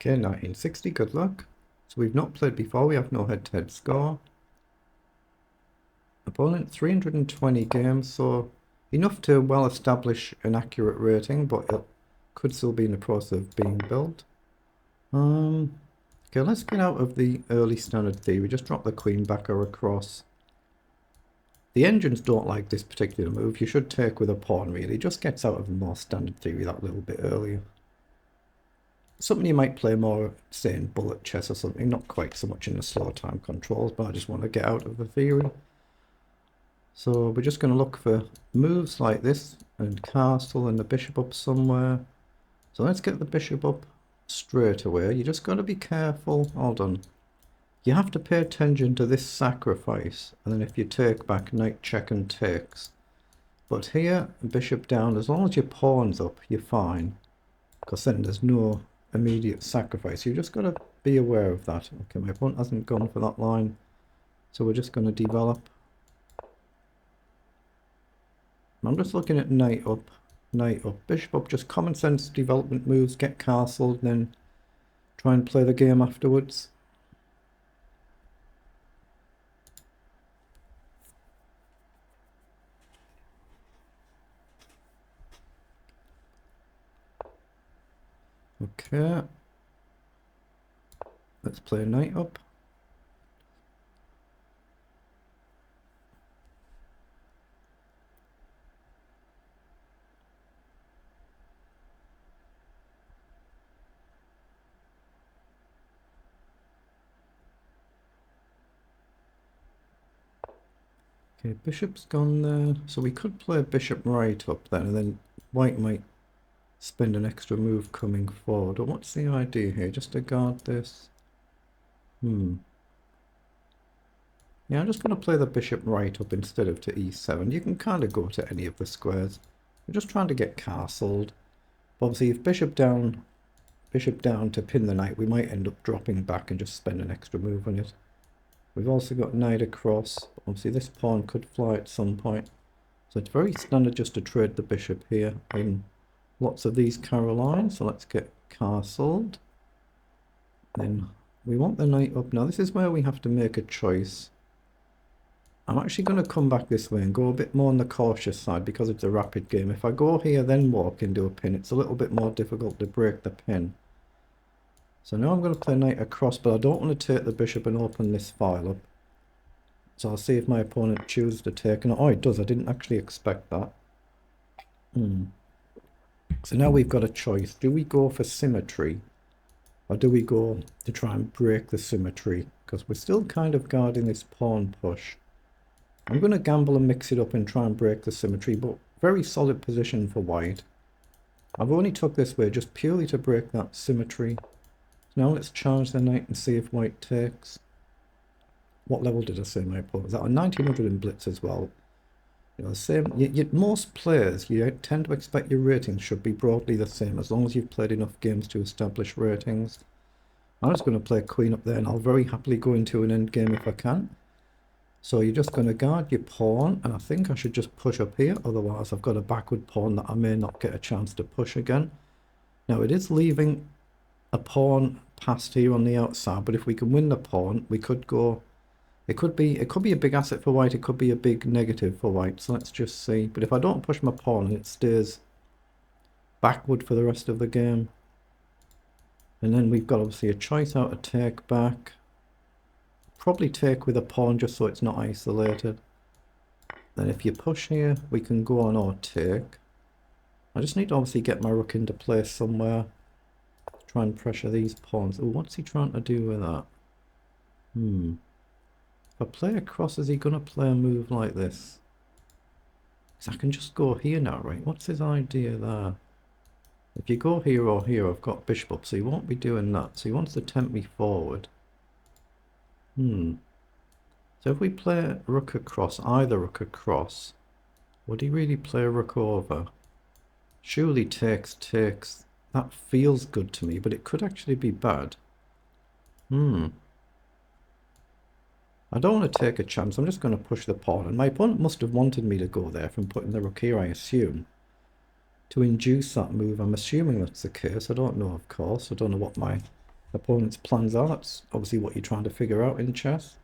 Okay, 1960, good luck. So we've not played before, we have no head-to-head score. Opponent 320 games, so enough to well establish an accurate rating, but it could still be in the process of being built. Okay, let's get out of the early standard theory. Just drop the queen back or across. The engines don't like this particular move. You should take with a pawn, really. It just gets out of the more standard theory that little bit earlier. Something you might play more, say, in bullet chess or something, not quite so much in the slow time controls, but I just want to get out of the theory. So we're just going to look for moves like this, and castle and the bishop up somewhere. So let's get the bishop up straight away. You just got to be careful. Hold on. You have to pay attention to this sacrifice, and then if you take back, knight check and takes. But here, bishop down, as long as your pawn's up, you're fine, because then there's no immediate sacrifice. You've just got to be aware of that. Okay, my opponent hasn't gone for that line, so we're just going to develop. I'm just looking at knight up, bishop up, just common sense development moves, get castled, then try and play the game afterwards. Okay, let's play knight up. Okay, bishop's gone there, so we could play bishop right up then, and then white might spend an extra move coming forward. Or what's the idea here? Just to guard this? Yeah, I'm just going to play the bishop right up instead of to e7. You can kind of go to any of the squares. We're just trying to get castled. But obviously, if bishop down to pin the knight, we might end up dropping back and just spend an extra move on it. We've also got knight across. Obviously, this pawn could fly at some point. So it's very standard just to trade the bishop here in lots of these Carolines. So let's get castled. Then we want the knight up. Now, this is where we have to make a choice. I'm actually going to come back this way and go a bit more on the cautious side because it's a rapid game. If I go here, then walk into a pin, it's a little bit more difficult to break the pin. So now I'm going to play knight across, but I don't want to take the bishop and open this file up. So I'll see if my opponent chooses to take. And oh, it does. I didn't actually expect that. So now we've got a choice. Do we go for symmetry? Or do we go to try and break the symmetry? Because we're still kind of guarding this pawn push. I'm going to gamble and mix it up and try and break the symmetry, but very solid position for white. I've only took this way just purely to break that symmetry. Now let's charge the knight and see if white takes. What level did I say my opponent was at? 1900 in blitz as well. You know, the same. Most players, you tend to expect your ratings should be broadly the same as long as you've played enough games to establish ratings. I'm just going to play queen up there, and I'll very happily go into an endgame if I can. So you're just going to guard your pawn, and I think I should just push up here, otherwise I've got a backward pawn that I may not get a chance to push again. Now it is leaving a pawn past here on the outside, but if we can win the pawn, we could go. It could be a big asset for white. It could be a big negative for white. So let's just see. But if I don't push my pawn and it stays backward for the rest of the game, and then we've got obviously a choice out to take back. Probably take with a pawn just so it's not isolated. Then if you push here, we can go on or take. I just need to obviously get my rook into place somewhere. Try and pressure these pawns. Oh, what's he trying to do with that? If I play across, is he going to play a move like this? Because I can just go here now, right? What's his idea there? If you go here or here, I've got bishop up, so he won't be doing that. So he wants to tempt me forward. So if we play rook across, either rook across, would he really play rook over? Surely takes. That feels good to me, but it could actually be bad. I don't want to take a chance. I'm just going to push the pawn. And my opponent must have wanted me to go there from putting the rook here, I assume, to induce that move. I'm assuming that's the case. I don't know, of course. I don't know what my opponent's plans are. That's obviously what you're trying to figure out in chess.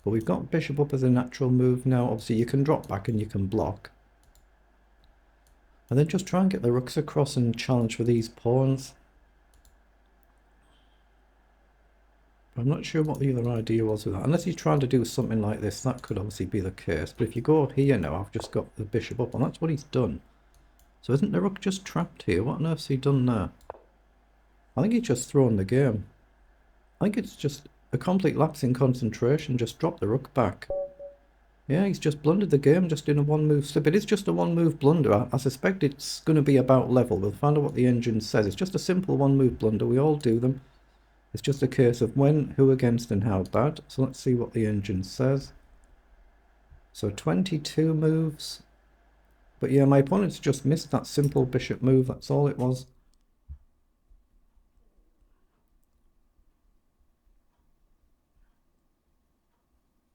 But we've got bishop up as a natural move now. Obviously you can drop back and you can block. And then just try and get the rooks across and challenge for these pawns. I'm not sure what the other idea was with that. Unless he's trying to do something like this, that could obviously be the case. But if you go here now, I've just got the bishop up, and that's what he's done. So isn't the rook just trapped here? What on earth's he done there? I think he's just thrown the game. I think it's just a complete lapse in concentration. Just drop the rook back. Yeah, he's just blundered the game just in a one-move slip. It is just a one-move blunder. I suspect it's going to be about level. We'll find out what the engine says. It's just a simple one-move blunder. We all do them. It's just a case of when, who against, and how bad. So let's see what the engine says. So 22 moves. But yeah, my opponent's just missed that simple bishop move. That's all it was.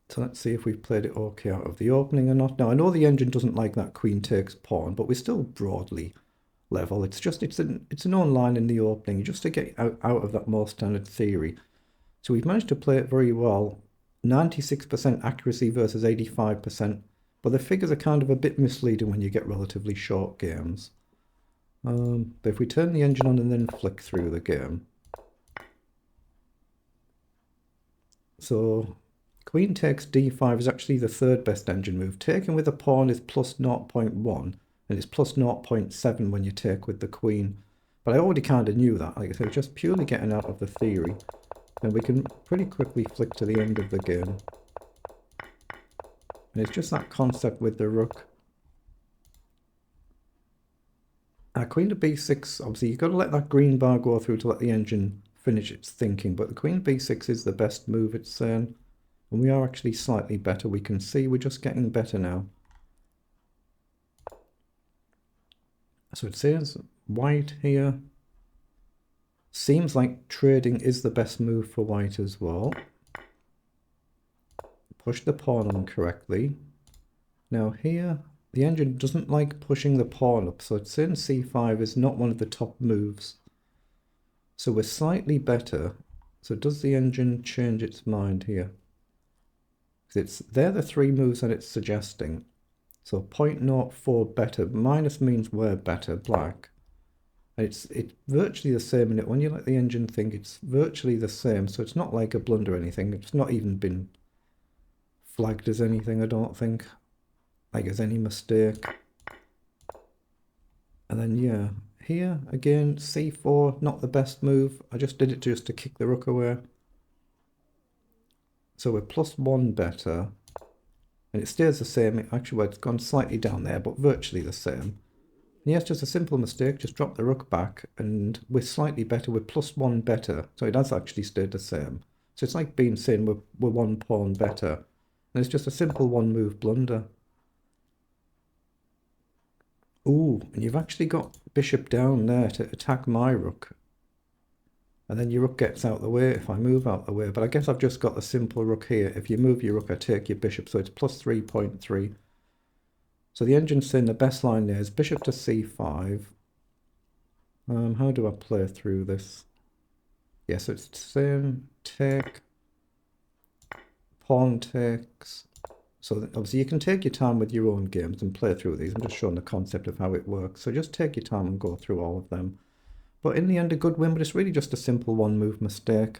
So let's see if we've played it okay out of the opening or not. Now, I know the engine doesn't like that queen takes pawn, but we're still broadly level. It's just, it's a known line in the opening, just to get out of that more standard theory. So we've managed to play it very well. 96% accuracy versus 85%. But the figures are kind of a bit misleading when you get relatively short games. But if we turn the engine on and then flick through the game. So queen takes d5 is actually the third best engine move. Taking with a pawn is plus 0.1. And it's plus 0.7 when you take with the queen. But I already kind of knew that. Like I said, just purely getting out of the theory. And we can pretty quickly flick to the end of the game. And it's just that concept with the rook. Queen to b6, obviously you've got to let that green bar go through to let the engine finish its thinking. But the queen b6 is the best move, it's saying. And we are actually slightly better. We can see we're just getting better now. So it says white here. Seems like trading is the best move for white as well. Push the pawn on correctly. Now here, the engine doesn't like pushing the pawn up, so it's saying c5 is not one of the top moves. So we're slightly better. So does the engine change its mind here? They're the three moves that it's suggesting. So 0.04 better, minus means we're better, black. And it's virtually the same in it. When you let the engine think, it's virtually the same. So it's not like a blunder or anything. It's not even been flagged as anything, I don't think. Like as any mistake. And then yeah, here again, c4, not the best move. I just did it just to kick the rook away. So we're +1 better. And it stays the same. Actually, well, it's gone slightly down there, but virtually the same. And yes, just a simple mistake. Just drop the rook back, and we're slightly better. We're +1 better. So it has actually stayed the same. So it's like being saying we're one pawn better. And it's just a simple one-move blunder. Ooh, and you've actually got bishop down there to attack my rook. And then your rook gets out the way if I move out the way. But I guess I've just got the simple rook here. If you move your rook, I take your bishop. So it's +3.3. So the engine's saying the best line there is bishop to c5. How do I play through this? Yeah, so it's saying take, pawn takes. So obviously you can take your time with your own games and play through these. I'm just showing the concept of how it works. So just take your time and go through all of them. But in the end, a good win, but it's really just a simple one-move mistake.